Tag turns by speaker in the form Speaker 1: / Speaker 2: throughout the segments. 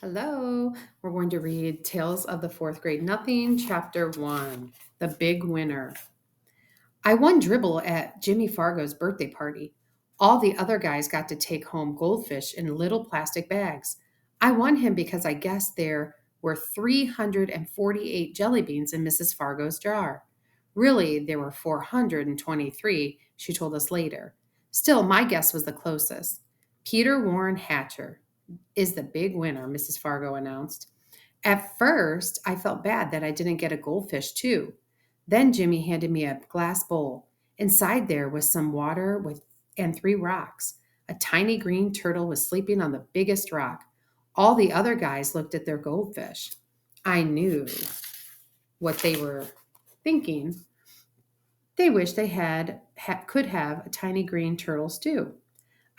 Speaker 1: Hello. We're going to read Tales of the Fourth Grade Nothing, Chapter 1, The Big Winner. I won dribble at Jimmy Fargo's birthday party. All the other guys got to take home goldfish in little plastic bags. I won him because I guessed there were 348 jelly beans in Mrs. Fargo's jar. Really, there were 423, she told us later. Still, my guess was the closest. Peter Warren Hatcher is the big winner, Mrs. Fargo announced. At first, I felt bad that I didn't get a goldfish, too. Then Jimmy handed me a glass bowl. Inside there was some water and three rocks. A tiny green turtle was sleeping on the biggest rock. All the other guys looked at their goldfish. I knew what they were thinking. They wished they could have a tiny green turtle stew.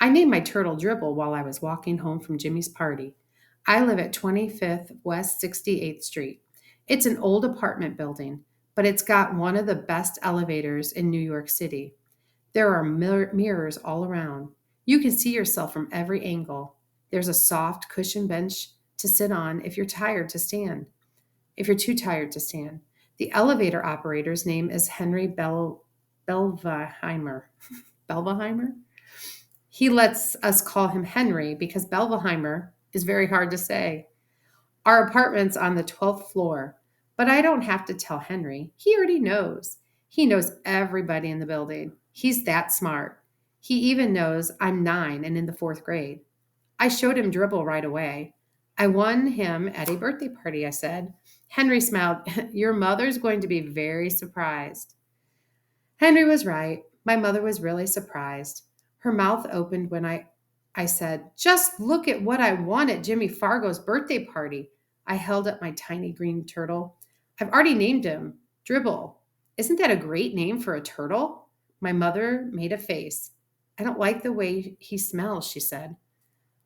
Speaker 1: I named my turtle Dribble while I was walking home from Jimmy's party. I live at 25th West 68th Street. It's an old apartment building, but it's got one of the best elevators in New York City. There are mirrors all around. You can see yourself from every angle. There's a soft cushion bench to sit on if you're tired to stand. If you're too tired to stand. The elevator operator's name is Henry Belveheimer. Belveheimer? He lets us call him Henry because Belveheimer is very hard to say. Our apartment's on the 12th floor, but I don't have to tell Henry. He already knows. He knows everybody in the building. He's that smart. He even knows I'm 9 and in the 4th grade. I showed him Dribble right away. I won him at a birthday party, I said. Henry smiled. Your mother's going to be very surprised. Henry was right. My mother was really surprised. Her mouth opened when I said, Just look at what I won at Jimmy Fargo's birthday party. I held up my tiny green turtle. I've already named him Dribble. Isn't that a great name for a turtle? My mother made a face. I don't like the way he smells, she said.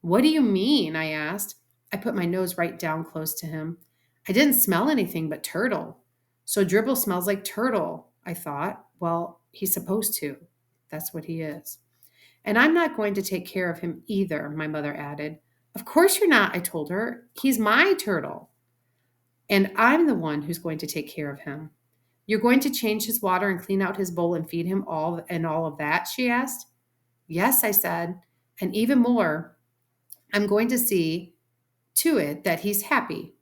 Speaker 1: What do you mean? I asked. I put my nose right down close to him. I didn't smell anything but turtle. So Dribble smells like turtle, I thought. Well, he's supposed to. That's what he is. And I'm not going to take care of him either, my mother added. Of course you're not, I told her. He's my turtle. And I'm the one who's going to take care of him. You're going to change his water and clean out his bowl and feed him all of that, she asked. Yes, I said. And even more, I'm going to see to it that he's happy.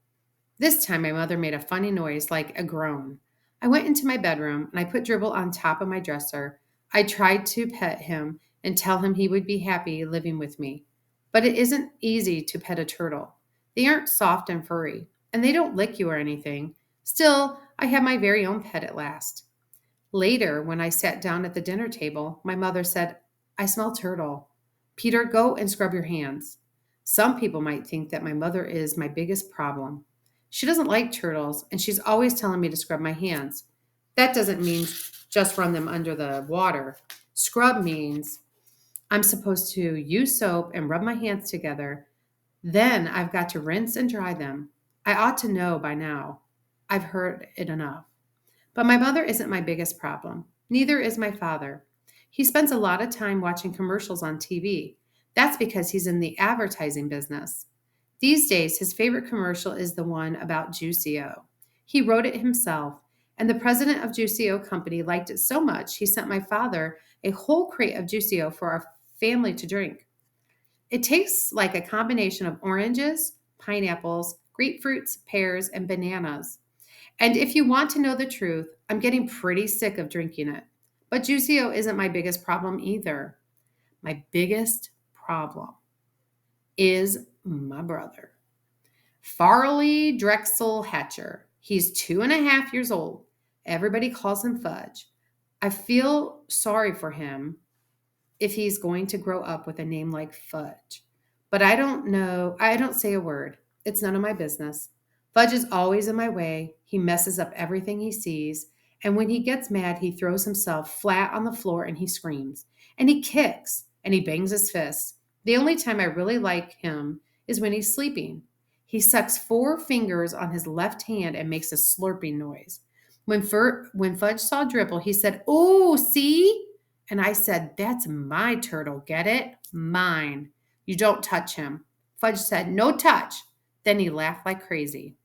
Speaker 1: This time my mother made a funny noise like a groan. I went into my bedroom and I put Dribble on top of my dresser. I tried to pet him and tell him he would be happy living with me. But it isn't easy to pet a turtle. They aren't soft and furry, and they don't lick you or anything. Still, I had my very own pet at last. Later, when I sat down at the dinner table, my mother said, I smell turtle. Peter, go and scrub your hands. Some people might think that my mother is my biggest problem. She doesn't like turtles, and she's always telling me to scrub my hands. That doesn't mean just run them under the water. Scrub means I'm supposed to use soap and rub my hands together. Then I've got to rinse and dry them. I ought to know by now. I've heard it enough. But my mother isn't my biggest problem. Neither is my father. He spends a lot of time watching commercials on TV. That's because he's in the advertising business. These days, his favorite commercial is the one about Juicio. He wrote it himself, and the president of Juicio Company liked it so much he sent my father a whole crate of Juicio for our family to drink. It tastes like a combination of oranges, pineapples, grapefruits, pears, and bananas. And if you want to know the truth, I'm getting pretty sick of drinking it. But Juicio isn't my biggest problem either. My biggest problem is my brother, Farley Drexel Hatcher. He's 2.5 years old. Everybody calls him Fudge. I feel sorry for him if he's going to grow up with a name like Fudge. But I don't know. I don't say a word. It's none of my business. Fudge is always in my way. He messes up everything he sees. And when he gets mad, he throws himself flat on the floor and he screams. And he kicks and he bangs his fists. The only time I really like him is when he's sleeping. He sucks 4 fingers on his left hand and makes a slurping noise. When Fudge saw Dribble, he said, Oh, see? And I said, That's my turtle, get it? Mine. You don't touch him. Fudge said, No touch. Then he laughed like crazy.